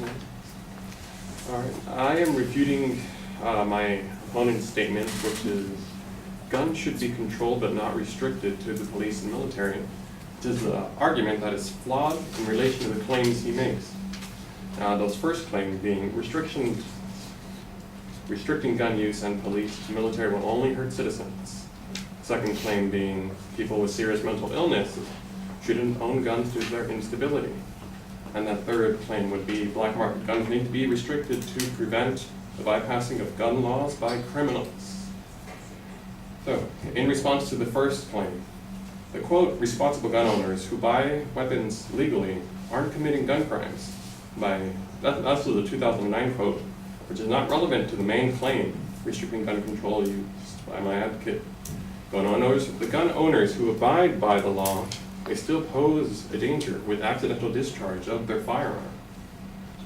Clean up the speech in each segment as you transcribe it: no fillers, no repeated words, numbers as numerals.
All right, I am refuting my opponent's statement, which is guns should be controlled but not restricted to the police and military, which is the argument that is flawed in relation to the claims he makes. Those first claims being restricting gun use and police and military will only hurt citizens. Second claim being people with serious mental illness shouldn't own guns due to their instability. And that third claim would be black market guns need to be restricted to prevent the bypassing of gun laws by criminals. So, in response to the first claim, the quote, responsible gun owners who buy weapons legally aren't committing gun crimes. That's the 2009 quote, which is not relevant to the main claim, restricting gun control used by my advocate. The gun owners who abide by the law may still pose a danger with accidental discharge of their firearm.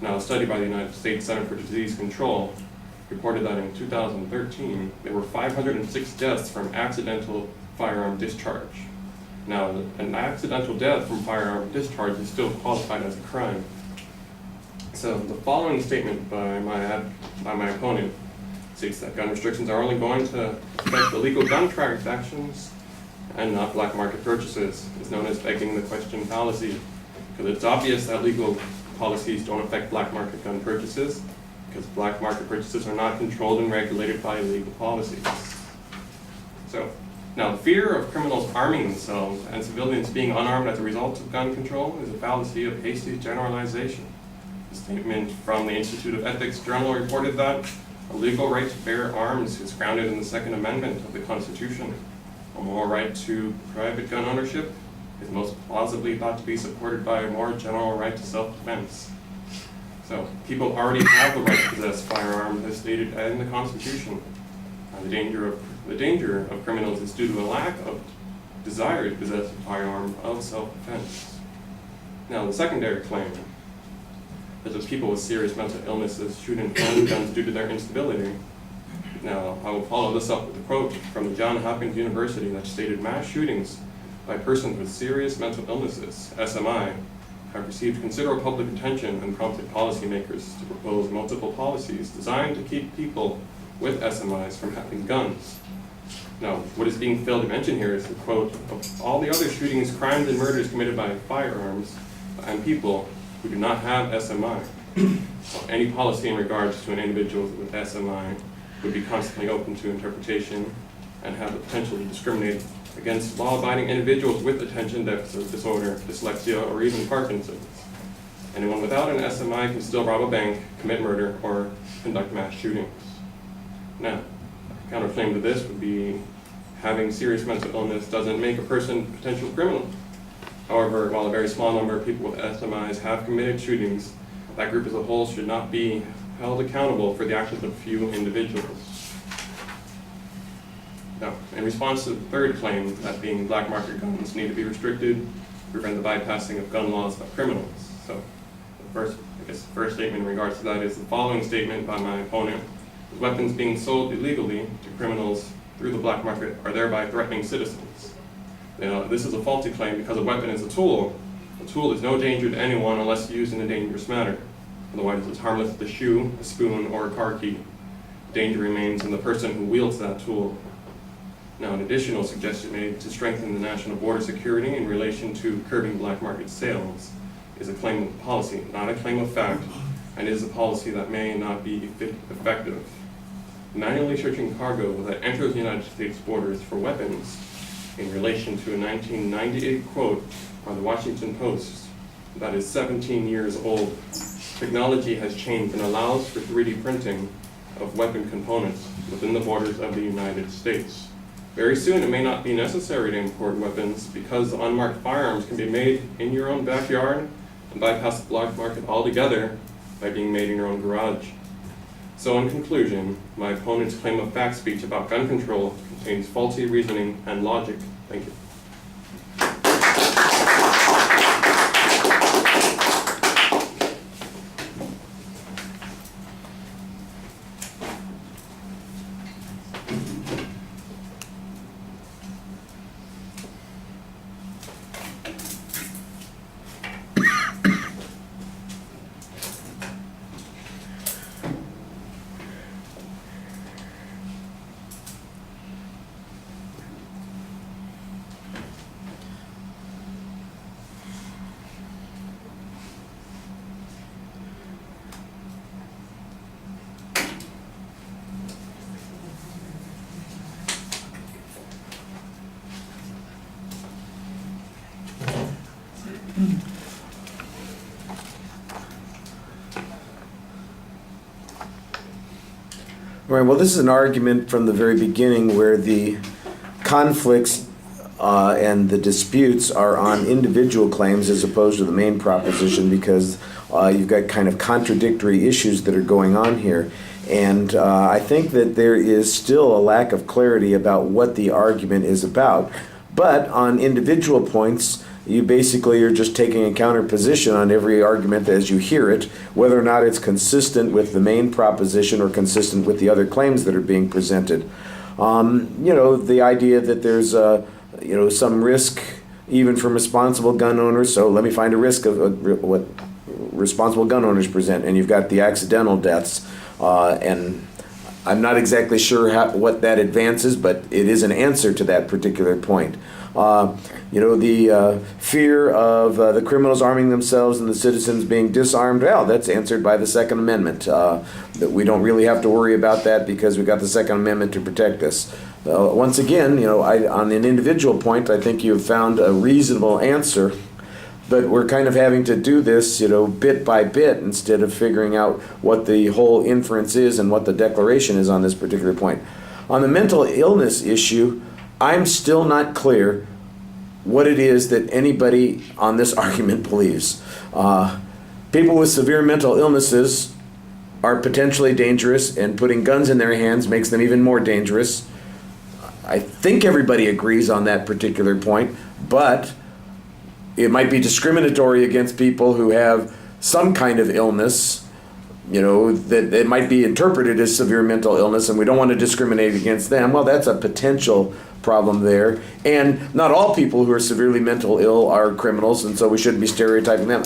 Now, a study by the United States Center for Disease Control reported that in 2013, there were 506 deaths from accidental firearm discharge. Now, an accidental death from firearm discharge is still qualified as a crime. So, the following statement by my opponent states that gun restrictions are only going to affect illegal gun transactions and not black market purchases. It's known as begging the question fallacy, because it's obvious that legal policies don't affect black market gun purchases, because black market purchases are not controlled and regulated by legal policies. So, now the fear of criminals arming themselves and civilians being unarmed as a result of gun control is a fallacy of hasty generalization. A statement from the Institute of Ethics Journal reported that a legal right to bear arms is grounded in the Second Amendment of the Constitution. A moral right to private gun ownership is most plausibly thought to be supported by a more general right to self-defense. So, people already have the right to possess firearms as stated in the Constitution. The danger of criminals is due to a lack of desire to possess a firearm of self-defense. Now, the secondary claim that those people with serious mental illnesses shouldn't own guns due to their instability. Now, I will follow this up with a quote from the Johns Hopkins University that stated mass shootings by persons with serious mental illnesses, SMI, have received considerable public attention and prompted policymakers to propose multiple policies designed to keep people with SMIs from having guns. Now, what is being failed to mention here is the quote, of all the other shootings, crimes, and murders committed by firearms and people who do not have SMI. Any policy in regards to an individual with SMI would be constantly open to interpretation and have the potential to discriminate against law-abiding individuals with attention deficit disorder, dyslexia, or even Parkinson's. Anyone without an SMI can still rob a bank, commit murder, or conduct mass shootings. Now, counterclaim to this would be having serious mental illness doesn't make a person a potential criminal. However, while a very small number of people with SMIs have committed shootings, that group as a whole should not be held accountable for the actions of a few individuals. Now, in response to the third claim, that being black market guns need to be restricted to prevent the bypassing of gun laws by criminals. So, the first statement in regards to that is the following statement by my opponent. Weapons being sold illegally to criminals through the black market are thereby threatening citizens. This is a faulty claim because a weapon is a tool. A tool is no danger to anyone unless used in a dangerous manner. Otherwise, it's harmless as a shoe, a spoon, or a car key. Danger remains in the person who wields that tool. Now, an additional suggestion made to strengthen the national border security in relation to curbing black market sales is a claim of policy, not a claim of fact, and is a policy that may not be effective. Manually searching cargo that enters the United States borders for weapons in relation to a 1998 quote on the Washington Post that is 17 years old. Technology has changed and allows for 3D printing of weapon components within the borders of the United States. Very soon it may not be necessary to import weapons because unmarked firearms can be made in your own backyard and bypass the black market altogether by being made in your own garage. So in conclusion, my opponent's claim of fact speech about gun control contains faulty reasoning and logic. Thank you. Right, well, this is an argument from the very beginning where the conflicts and the disputes are on individual claims as opposed to the main proposition, because you've got kind of contradictory issues that are going on here. And I think that there is still a lack of clarity about what the argument is about. But on individual points, you basically are just taking a counter position on every argument as you hear it, whether or not it's consistent with the main proposition or consistent with the other claims that are being presented. The idea that there's some risk even from responsible gun owners. So let me find a risk of what responsible gun owners present, and you've got the accidental deaths, and I'm not exactly sure what that advances, but it is an answer to that particular point. The fear of the criminals arming themselves and the citizens being disarmed, well, that's answered by the Second Amendment. That we don't really have to worry about that because we've got the Second Amendment to protect us. Once again, on an individual point, I think you've found a reasonable answer, but we're kind of having to do this, bit by bit instead of figuring out what the whole inference is and what the declaration is on this particular point. On the mental illness issue, I'm still not clear what it is that anybody on this argument believes. People with severe mental illnesses are potentially dangerous, and putting guns in their hands makes them even more dangerous. I think everybody agrees on that particular point, but it might be discriminatory against people who have some kind of illness, that it might be interpreted as severe mental illness, and we don't want to discriminate against them. Well, that's a potential problem there. And not all people who are severely mental ill are criminals, and so we shouldn't be stereotyping them.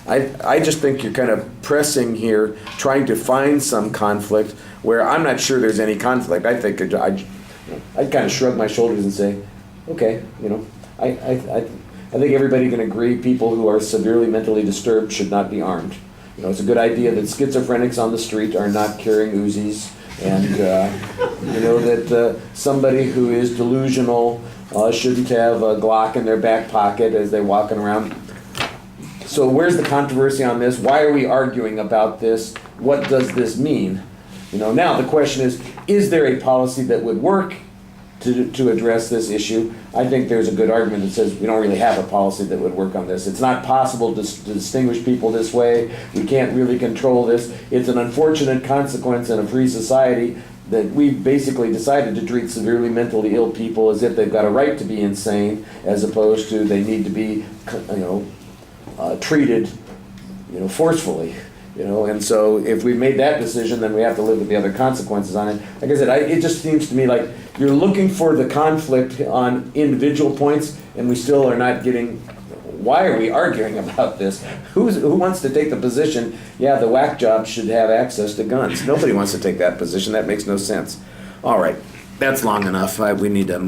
I just think you're kind of pressing here, trying to find some conflict where I'm not sure there's any conflict. I think I'd kind of shrug my shoulders and say, okay, I think everybody can agree people who are severely mentally disturbed should not be armed. It's a good idea that schizophrenics on the street are not carrying Uzis, and that somebody who is delusional shouldn't have a Glock in their back pocket as they're walking around. So where's the controversy on this? Why are we arguing about this? What does this mean? Now the question is there a policy that would work to address this issue? I think there's a good argument that says we don't really have a policy that would work on this. It's not possible to distinguish people this way. We can't really control this. It's an unfortunate consequence in a free society that we've basically decided to treat severely mentally ill people as if they've got a right to be insane, as opposed to they need to be, treated, forcefully. And so if we've made that decision, then we have to live with the other consequences on it. Like I said, it just seems to me like you're looking for the conflict on individual points, and we still are not getting, why are we arguing about this? Who wants to take the position, yeah, the whack jobs should have access to guns? Nobody wants to take that position. That makes no sense. All right, that's long enough. We need to move.